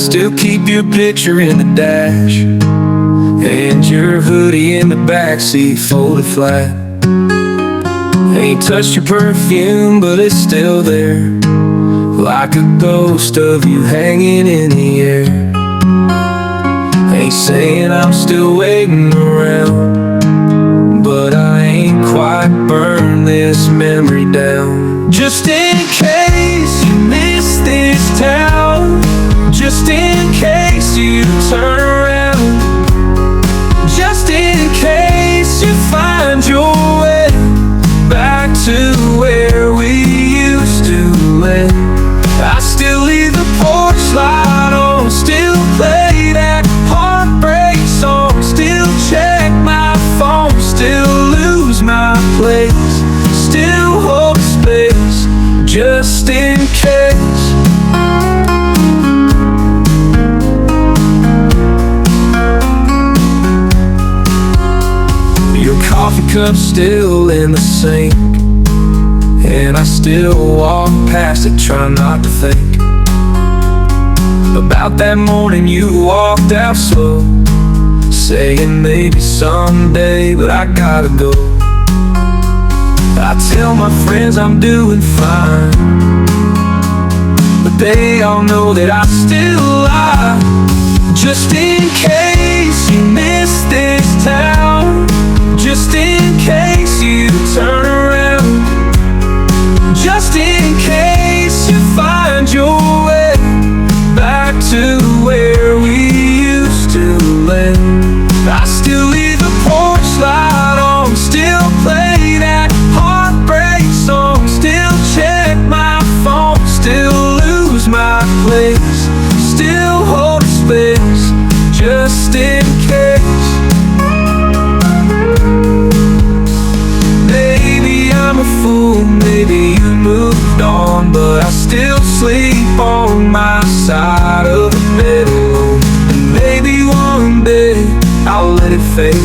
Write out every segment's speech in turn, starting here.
still keep your picture in the dash, and your hoodie in the backseat folded flat. Ain't touched your perfume, but it's still there, like a ghost of you hanging in the air. Ain't saying I'm still waiting around, but I ain't quite burned this memory down. Just in case you miss this town, just in case you turn around, just in case you find your way back to where we used to live. I still leave the porch light on, still play that heartbreak song, still check my phone, still lose my place, still hold space, just in case. Your coffee cup's still in the sink, and I still walk past it, try not to think about that morning you walked out slow, saying maybe someday, but I gotta go. I tell my friends I'm doing fine, but they all know that I still lie. Just in case you miss this town, just in case you turn around, just in case you find your way back to where we used to live. I still leave the porch light on, still play that heartbreak song, still check my phone, still lose my place, still hold space, just in case. Maybe I'm a fool, maybe you moved on, but I still sleep on my side of the bed alone. And maybe one day I'll let it fade,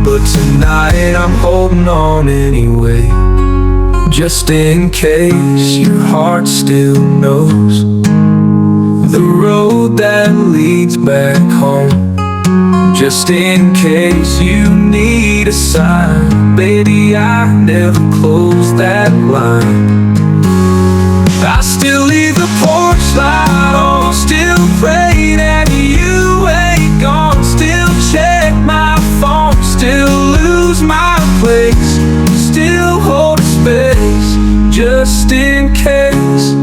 but tonight I'm holding on anyway, just in case your heart still knows the road that leads back home. Just in case you need a sign, baby, I never closed that line. I still leave the porch light on, still pray that you ain't gone, still check my phone, still lose my place, still hold space, just in case.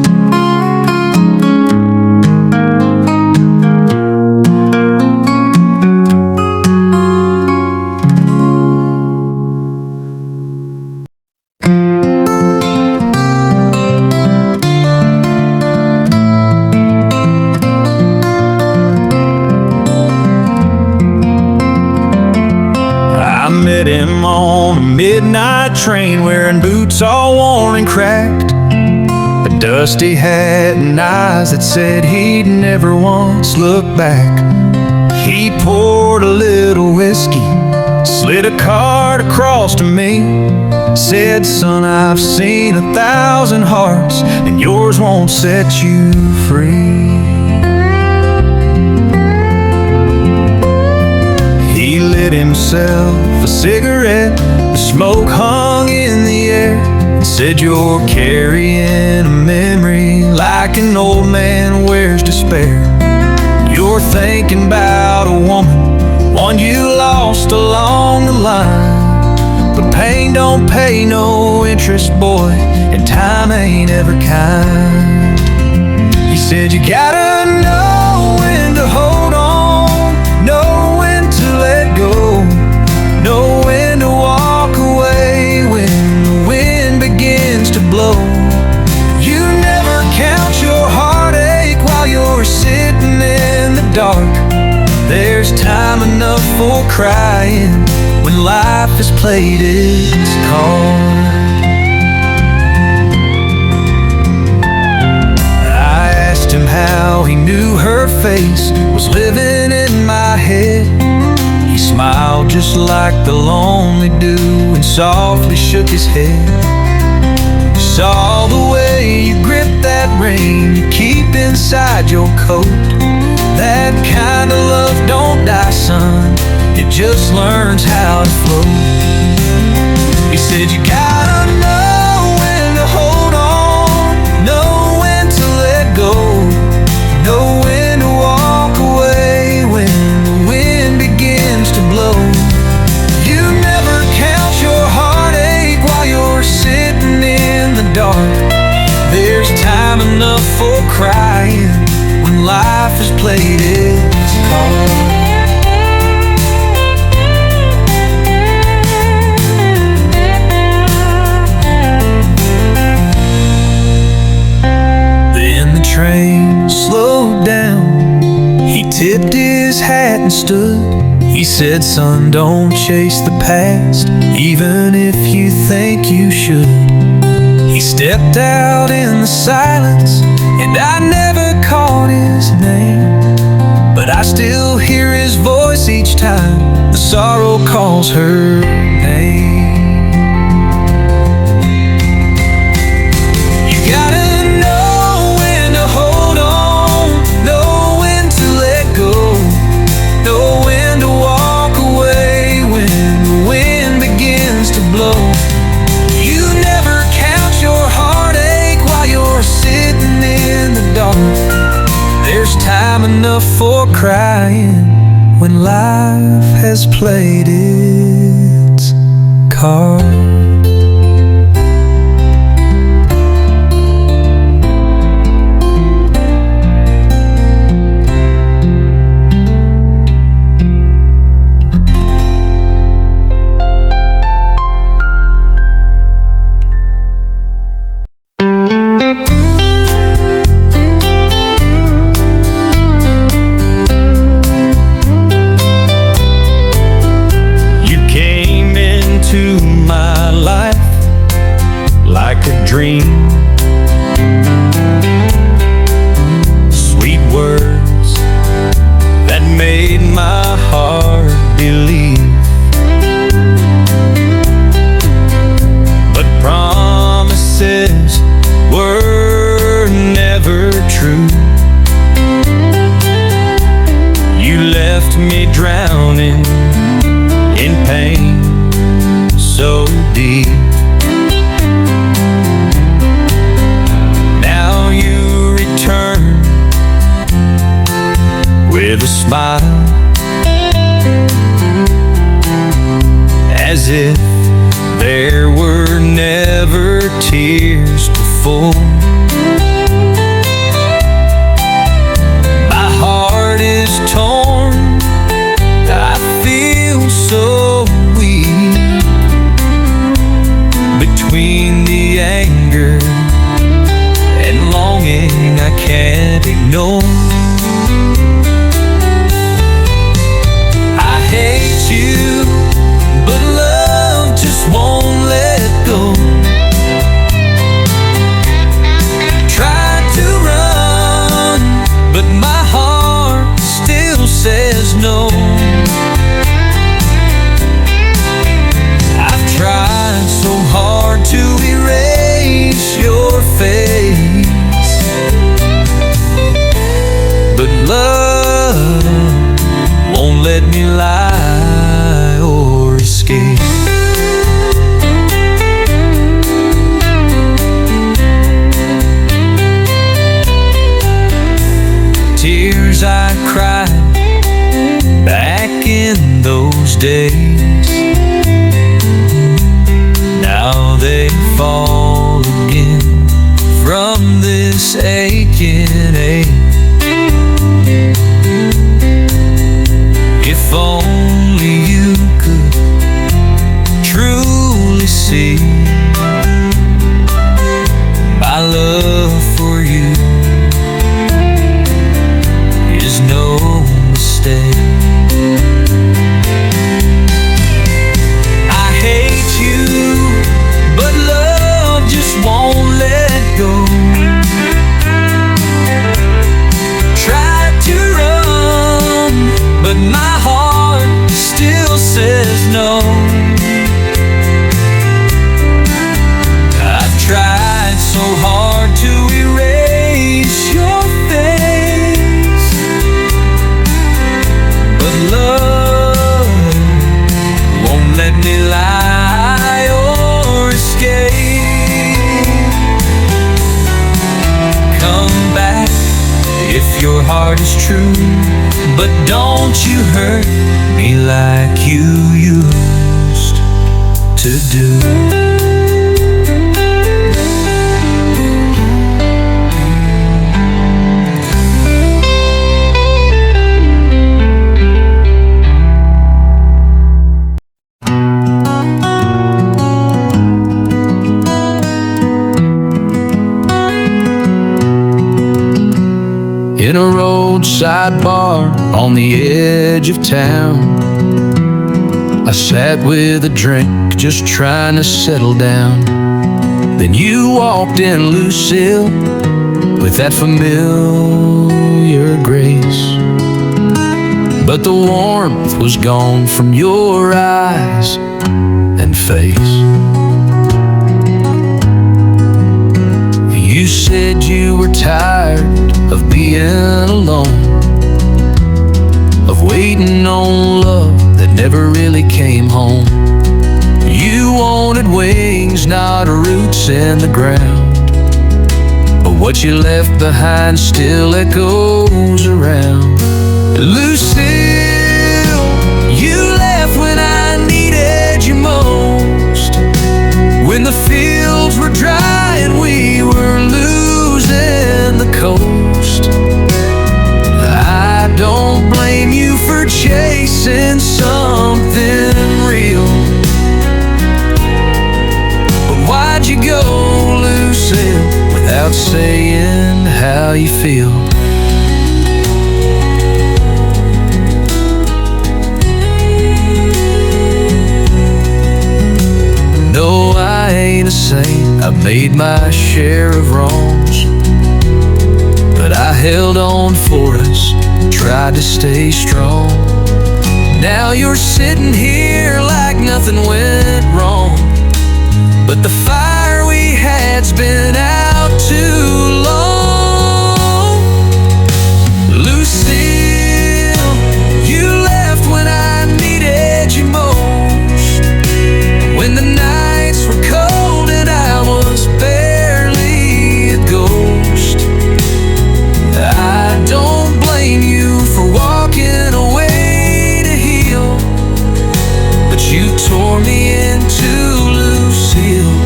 Him on a midnight train, wearing boots all worn and cracked, a dusty hat and eyes that said he'd never once look back. He poured a little whiskey, slid a card across to me, said, son, I've seen 1,000 hearts, and yours won't set you free. He lit himself a cigarette, the smoke hung in the air, and said, you're carrying a memory like an old man wears despair. You're thinking about a woman, one you lost along the line, but pain don't pay no interest, boy, and time ain't ever kind. He said, you gotta know when to hold on, know when to let go, know when to walk away when the wind begins to blow. You never count your heartache while you're sitting in the dark. There's time enough for crying when life has played its card. I asked him how he knew her face was living in my head. He smiled just like the lonely do and softly shook his head. Saw the way you grip that ring you keep inside your coat, That kind of love don't die, son. It just learns how to flow. He said you gotta know when to hold on, know when to let go, know when to walk away when the wind begins to blow. You never count your heartache while you're sitting in the dark. There's time enough for crying when life has played its card. Train slowed down. He tipped his hat and stood. He said, son, don't chase the past, even if you think you should. He stepped out in the silence, and I never caught his name, but I still hear his voice each time the sorrow calls her name. You gotta blow. You never count your heartache while you're sitting in the dark. There's time enough for crying when life has played its card. Dream, sweet words that made my heart believe, but promises were never true. You left me drowning in pain so deep. With a smile, as if there were never tears before. My heart is torn, I feel so weak between the anger and longing I can't ignore. Hate you, but love just won't let go. Tried to run, but my heart still says no. I've tried so hard to erase your face, but love won't let me lie or escape. Tears I cried back in those days, now they fall again from this aching ache. If only you could truly see my love for you is no mistake. I hate you, but love just won't let go. Tried to run, but my heart still says no. if your heart is true. But don't you hurt me like you used to do. In a roadside bar on the edge of town, I sat with a drink, just trying to settle down. Then you walked in, Lucille, with that familiar grace. But the warmth was gone from your eyes and face. You said you were tired of being alone, of waiting on love that never really came home. You wanted wings, not roots in the ground, but what you left behind still echoes around. Lucille, you left when I needed you most, when the fields were dry and we were losing the coast. I don't blame you for chasing something real, but why'd you go, Lucille, without saying how you feel? No, I ain't a saint, I've made my share of wrongs, but I held on for us, tried to stay strong. Now you're sitting here like nothing went wrong, but the fire we had's been out too long. Lucille, you left when I needed you most, when the nights were cold and I was barely a ghost. I don't blame you for walking away to heal, but you tore me into, Lucille,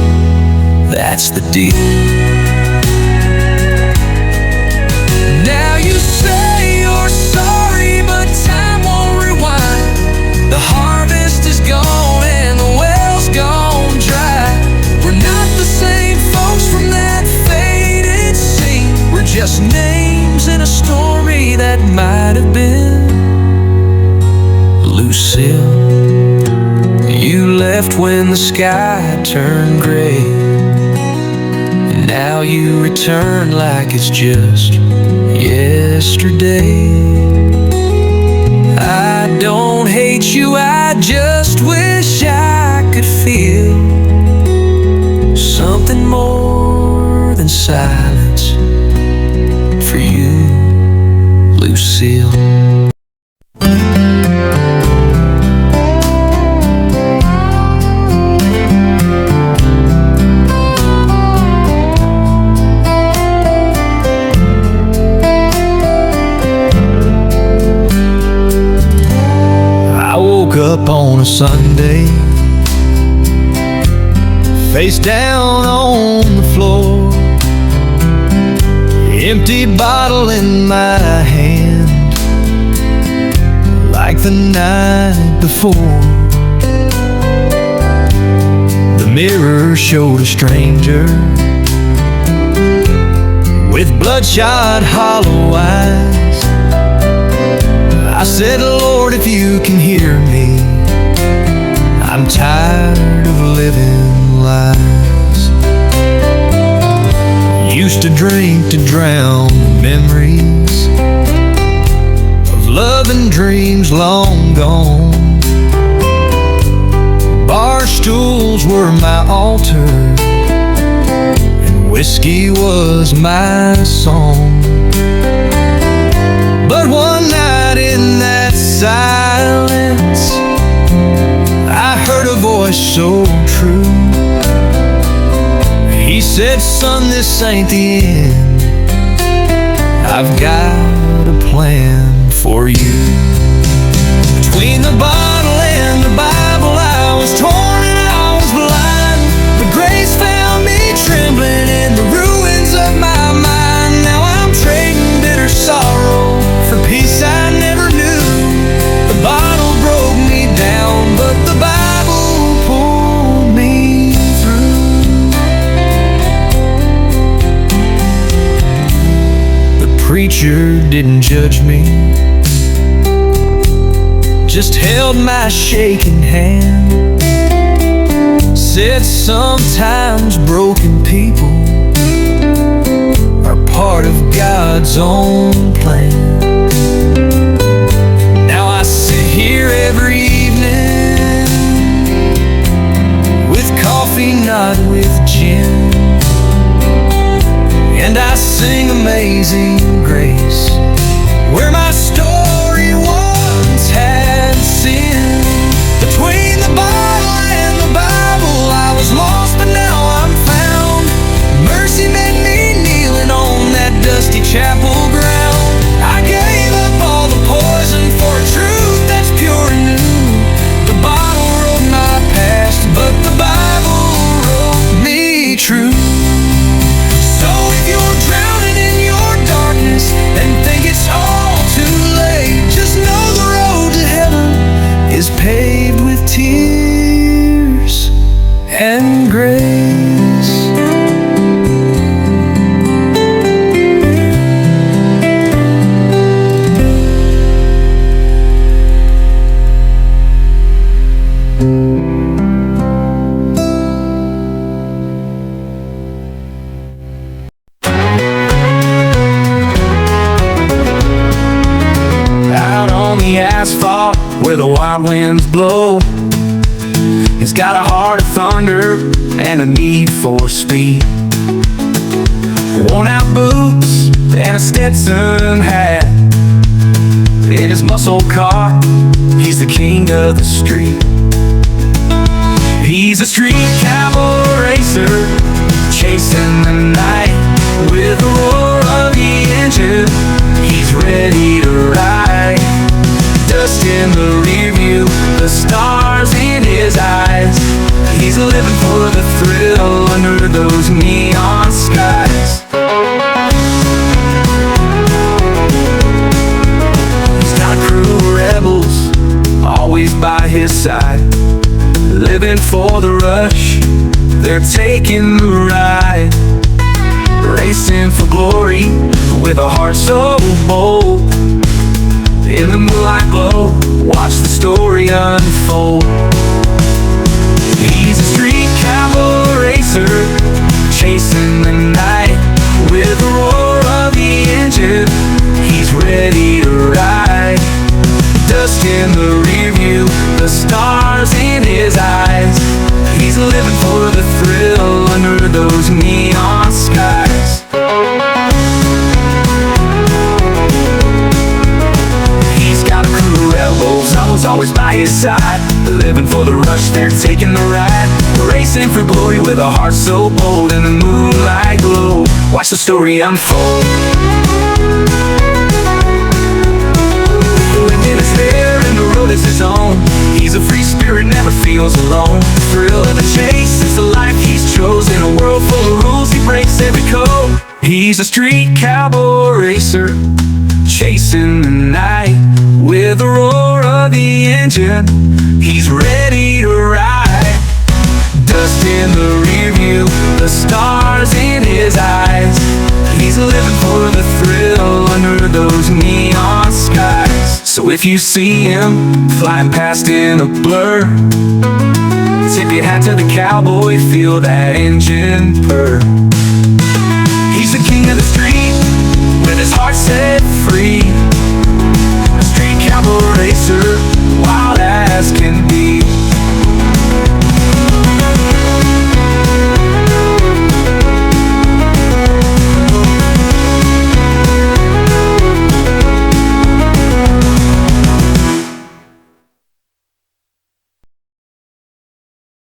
that's the deal. Now you say you're sorry, but time won't rewind. The harvest is gone and the well's gone dry. We're not the same folks from that faded scene. We're just names in a story that might have been. Lucille, you left when the sky turned gray, and now you return like it's just yesterday. I don't hate you, I just wish I could feel something more than silence for you, Lucille. I woke up on a Sunday, face down on the floor, empty bottle in my hand, like the night before. The mirror showed a stranger with bloodshot hollow eyes. I said, Lord, if you can hear me, I'm tired of living lies. Used to drink to drown memories of love and dreams long gone. Bar stools were my altar, and whiskey was my song. But one night in that silence, I heard a voice so true. He said, son, this ain't the end. I've got plan for you. Between the bottle and the Bible, I was torn and I was blind, but grace found me trembling in the ruins of my mind. Now I'm trading bitter sorrow for peace I never knew. The bottle broke me down, but the Bible pulled me through. The preacher didn't judge me, just held my shaking hand, said sometimes broken people are part of God's own plan. Now I sit here every evening with coffee, not with gin, and I sing Amazing Grace, where my story once had sin. Between the bottle and the Bible, I was lost, but now I'm found. Mercy met me kneeling on that dusty chapel ground. I gave up all the poison for a truth that's pure and new. The bottle wrote my past, but the Bible wrote me true. So if you're drowning in your darkness and think it's all too late, just know the road to heaven is paved with tears and grace. Out on the asphalt where the wild winds blow, he's got a heart of thunder and a need for speed. Worn out boots and a Stetson hat, in his muscle car, he's the king of the street. He's a street cowboy racer, chasing the night with the roar of the engine. He's ready to ride. Dust in the rear view, the stars in his eyes. He's living for the thrill under those neon skies. He's got a crew of rebels always by his side, living for the rush, they're taking the ride. Racing for glory with a heart so bold. In the moonlight glow, watch the story unfold. He's a street cowboy racer, chasing the night with the roar of the engine. He's ready to ride. Dust in the rear view, the stars in his eyes. He's living for the thrill under those neon skies. He's got a crew of rebels always by his side, living for the rush, they're taking the ride. Racing for glory with a heart so bold. In the moonlight glow, watch the story unfold. Living is there and the road is his own. He's a free spirit, never feels alone. The thrill of the chase is the life he's chosen. A world full of rules, he breaks every code. He's a street cowboy racer, chasing the night with the roar of the engine. He's ready to ride. Dust in the rear view, the stars in his eyes. He's living for the thrill under those neon skies. So if you see him flying past in a blur, tip your hat to the cowboy, feel that engine purr. He's the king of the street, with his heart set free. A street cowboy racer, wild as can be.